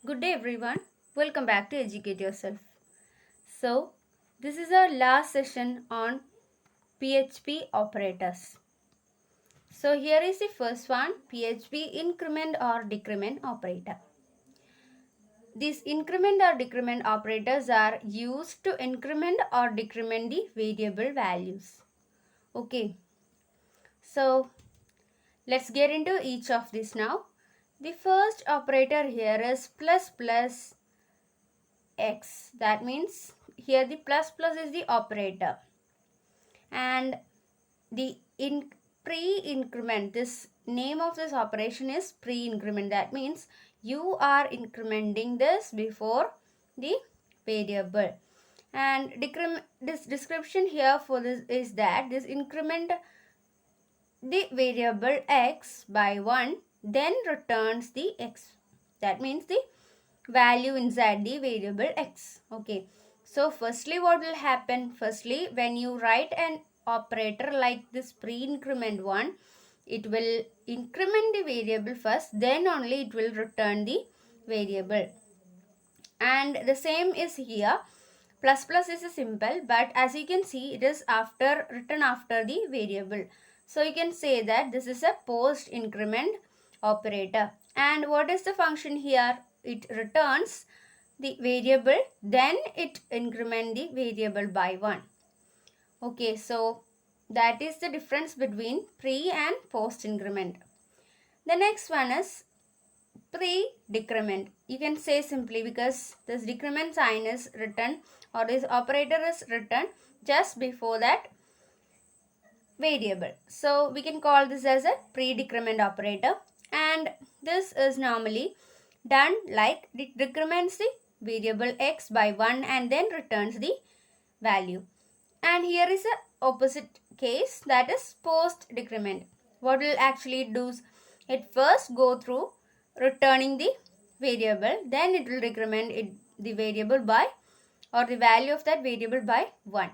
Good day everyone. Welcome back to Educate Yourself. So, this is our last session on PHP operators. So, here is the first one, PHP increment or decrement operator. These increment or decrement operators are used to increment or decrement the variable values. Okay. So, let's get into each of these now. The first operator here is plus plus x. That means here the plus plus is the operator, and the pre-increment, this name of this operation is pre-increment. That means you are incrementing this before the variable. And this description here for this is that this increment the variable x by 1, then returns the x. That means the value inside the variable x. Okay. So firstly what will happen? Firstly, when you write an operator like this pre-increment one, it will increment the variable first, then only it will return the variable. And the same is here. Plus plus is a simple, but as you can see, it is written after the variable. So you can say that this is a post increment operator. And what is the function here? It returns the variable, then it increment the variable by 1. Okay, so that is the difference between pre and post increment. The next one is pre-decrement. You can say simply because this decrement sign is written, or this operator is written just before that variable. So we can call this as a pre-decrement operator, and this is normally done like it decrements the variable x by 1 and then returns the value. And here is a opposite case, that is post decrement. What will actually do is it first go through returning the variable, then it will decrement the variable by, or the value of that variable by 1.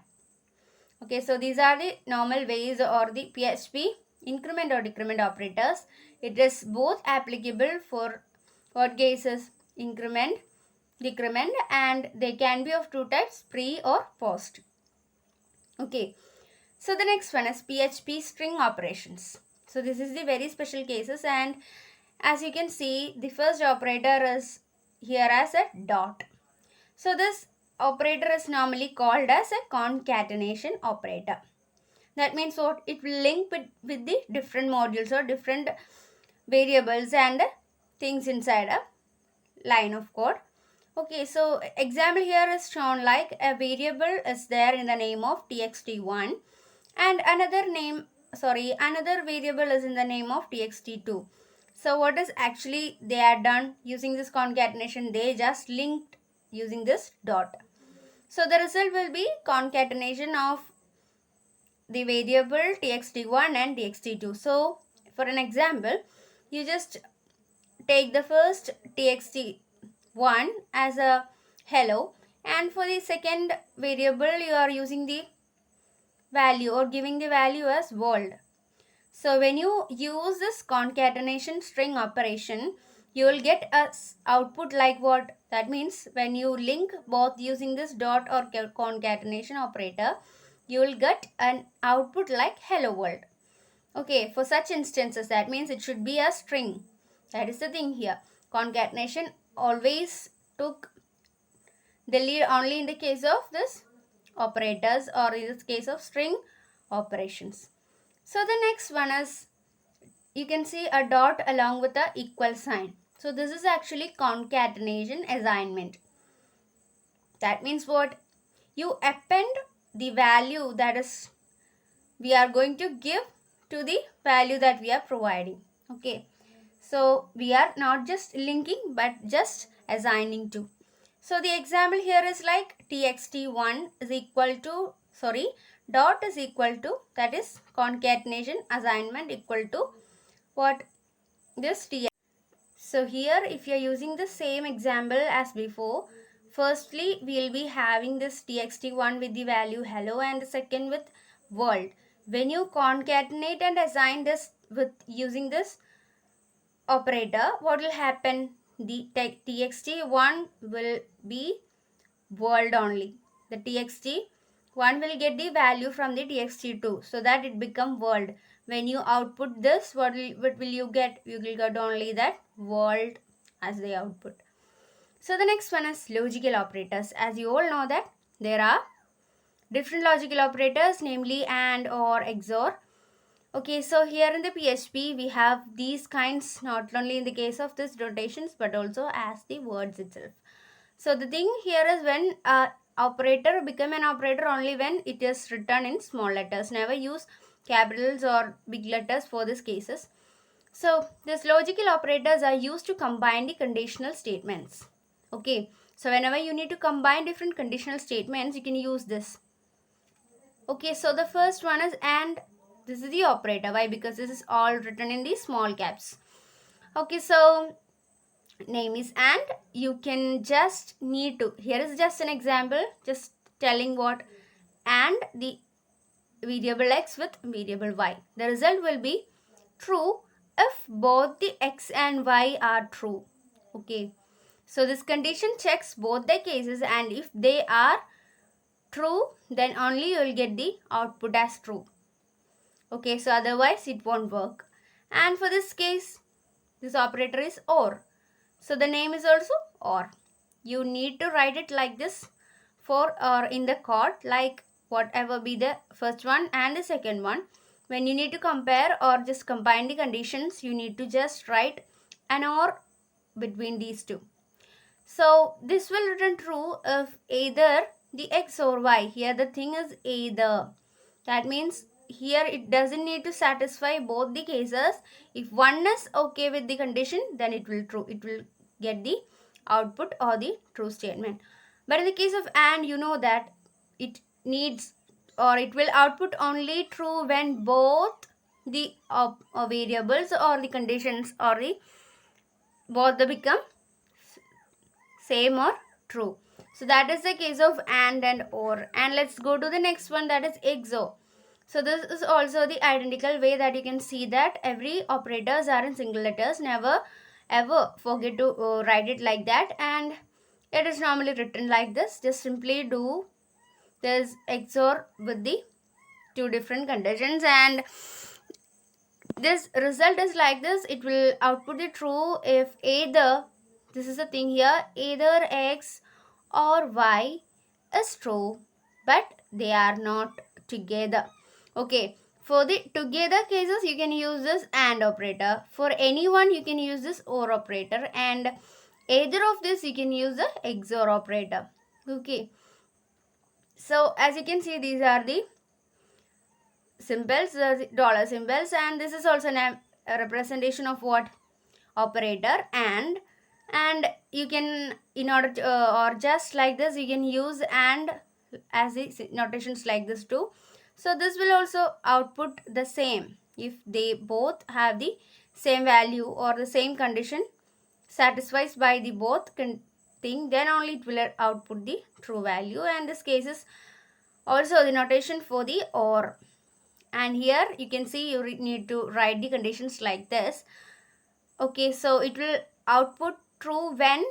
Okay, so these are the normal ways, or the PHP increment or decrement operators. It is both applicable for what cases? Increment, decrement, and they can be of two types, pre or post. Okay, so the next one is PHP string operations. So this is the very special cases, and as you can see, the first operator is here as a dot. So this operator is normally called as a concatenation operator. That means what? It will link with the different modules or different variables and things inside a line of code. Okay, so example here is shown like a variable is there in the name of txt1, and another variable is in the name of txt2. So what is actually they are done using this concatenation? They just linked using this dot. So the result will be concatenation of the variable txt1 and txt2. So for an example, you just take the first txt1 as a hello, and for the second variable you are using the value or giving the value as world. So when you use this concatenation string operation, you will get a output like what? That means when you link both using this dot or concatenation operator, you will get an output like hello world. Okay, for such instances, that means it should be a string. That is the thing here. Concatenation always took the lead only in the case of this operators, or in this case of string operations. So the next one is, you can see a dot along with a equal sign. So this is actually concatenation assignment. That means what? You append the value that is we are going to give to the value that we are providing. Okay, so we are not just linking but just assigning to. So the example here is like txt1 is equal to, dot is equal to, that is concatenation assignment equal to what? This t. So here if you are using the same example as before, firstly we will be having this txt1 with the value hello and the second with world. When you concatenate and assign this with using this operator, what will happen? the txt1 will be world only. The txt1 will get the value from the txt2, so that it become world. When you output this, what will you get? You will get only that world as the output. So the next one is logical operators. As you all know that there are different logical operators, namely AND, OR, XOR. Okay, so here in the PHP we have these kinds, not only in the case of this notations but also as the words itself. So the thing here is, when operator become an operator only when it is written in small letters. Never use capitals or big letters for these cases. So these logical operators are used to combine the conditional statements. Okay, so whenever you need to combine different conditional statements, you can use this. Okay, so the first one is AND. This is the operator. Why? Because this is all written in the small caps. Okay, so name is AND. You can just need to, here is just an example, just telling what AND the variable x with variable y. The result will be true if both the x and y are true. Okay, so this condition checks both the cases, and if they are true, then only you will get the output as true. Okay, so otherwise it won't work. And for this case, this operator is OR. So the name is also OR. You need to write it like this for or in the code, like whatever be the first one and the second one. When you need to compare or just combine the conditions, you need to just write an OR between these two. So this will return true if either the x or y. Here the thing is either. That means here it doesn't need to satisfy both the cases. If one is okay with the condition, then it will true. It will get the output or the true statement. But in the case of AND, you know that it needs, or it will output only true when both the variables or the conditions or the both the become same or true. So that is the case of and or. And let's go to the next one, that is XOR. So this is also the identical way that you can see that every operators are in single letters. Never ever forget to write it like that, and it is normally written like this. Just simply do this XOR with the two different conditions, and this result is like this. It will output the true if either, this is the thing here, either x or y is true but they are not together. Okay, for the together cases you can use this AND operator. For anyone you can use this OR operator, and either of this you can use the XOR operator. Okay, so as you can see, these are the symbols, the dollar symbols, and this is also a representation of what operator. And you can, in order to or just like this, you can use and as the notations like this too. So this will also output the same if they both have the same value or the same condition satisfies by the both thing, then only it will output the true value. And this case is also the notation for the OR. And here you can see you need to write the conditions like this. Okay, so it will output true when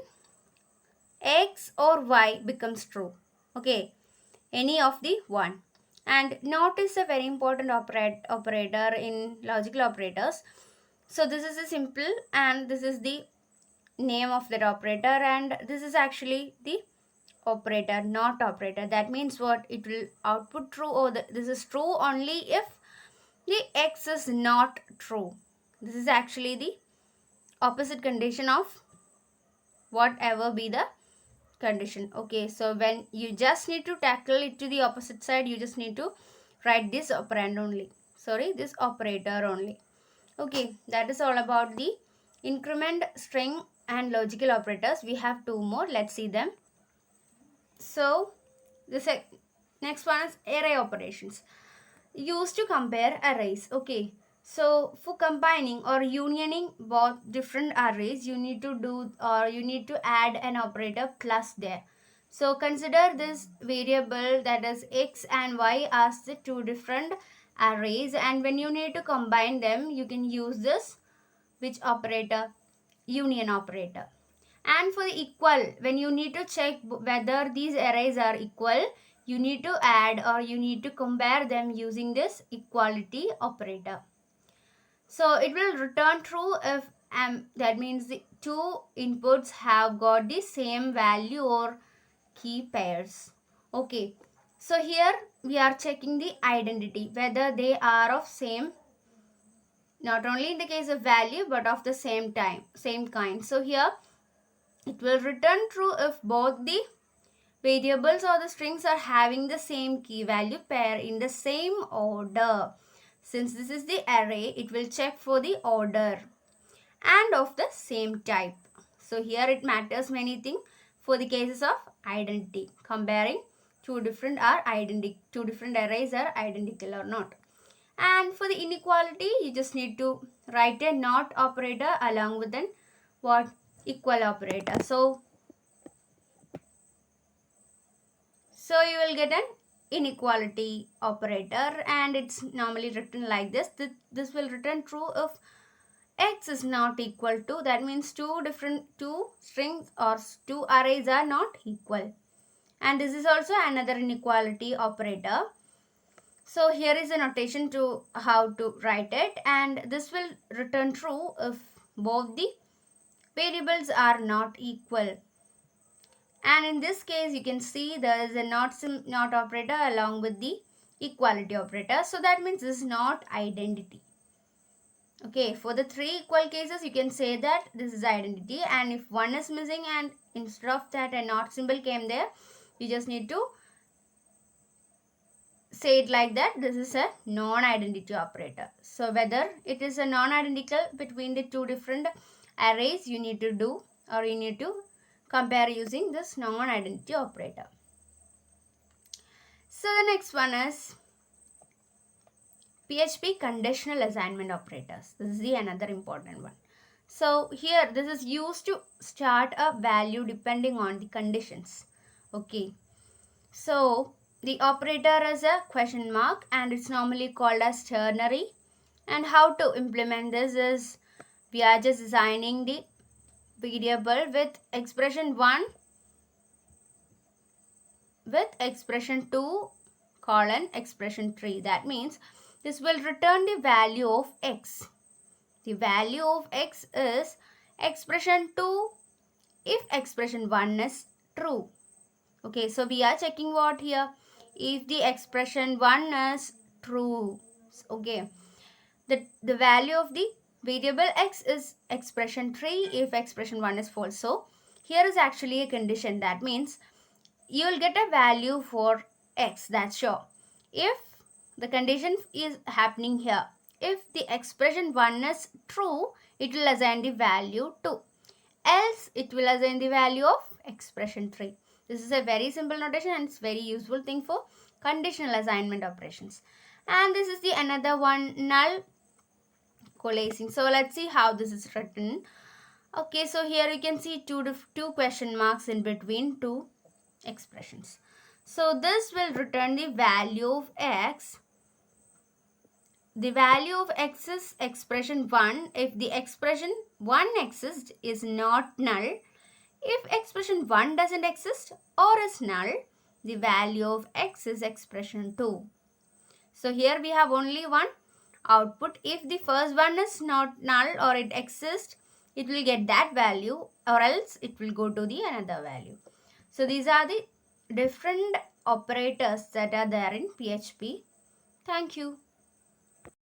x or y becomes true. Okay, any of the one. And not is a very important operator in logical operators. So this is a simple, and this is the name of that operator, and this is actually the operator, not operator. That means what? It will output true, or this is true only if the x is not true. This is actually the opposite condition of whatever be the condition. Okay, so when you just need to tackle it to the opposite side, you just need to write this operand only, sorry, this operator only. Okay, that is all about the increment, string and logical operators. We have two more, let's see them. So the next one is array operations, used to compare arrays. Okay, so for combining or unioning both different arrays, you need to do, or you need to add an operator plus there. So consider this variable, that is x and y, as the two different arrays, and when you need to combine them, you can use this which operator? Union operator. And for the equal, when you need to check whether these arrays are equal, you need to add or you need to compare them using this equality operator. So it will return true if that means the two inputs have got the same value or key pairs. Okay, so here we are checking the identity, whether they are of same, not only in the case of value but of the same kind. So here it will return true if both the variables or the strings are having the same key value pair in the same order. Since this is the array, it will check for the order and of the same type. So here it matters many things for the cases of identity, comparing two different arrays are identical or not. And for the inequality, you just need to write a not operator along with an what equal operator. So you will get an inequality operator, and it's normally written like this. This will return true if x is not equal to, that means two strings or two arrays are not equal. And this is also another inequality operator. So here is a notation to how to write it, and this will return true if both the variables are not equal. And in this case you can see there is a not operator along with the equality operator. So that means this is not identity. Okay, for the three equal cases you can say that this is identity, and if one is missing and instead of that a not symbol came there, you just need to say it like that, this is a non-identity operator. So whether it is a non-identical between the two different arrays, you need to do or you need to compare using this non-identity operator. So the next one is PHP conditional assignment operators. This is the another important one. So here this is used to start a value depending on the conditions. Okay, so the operator is a question mark and it's normally called as ternary. And how to implement this is we are just assigning the variable with expression 1 with expression 2 colon expression 3. That means this will return the value of x. The value of x is expression 2 if expression 1 is true. Okay, so we are checking what here? If the expression 1 is true. Okay, the value of the variable x is expression 3 if expression 1 is false. So here is actually a condition. That means you will get a value for x, that's sure. If the condition is happening here, if the expression 1 is true, it will assign the value 2. Else it will assign the value of expression 3. This is a very simple notation and it's very useful thing for conditional assignment operations. And this is the another one, null coalescing. So let's see how this is written. Okay, so here you can see two question marks in between two expressions. So this will return the value of x. The value of x is expression 1 if the expression 1 exists is not null. If expression 1 doesn't exist or is null, the value of x is expression 2. So here we have only one output. If the first one is not null or it exists, it will get that value, or else it will go to the another value. So these are the different operators that are there in PHP. Thank you.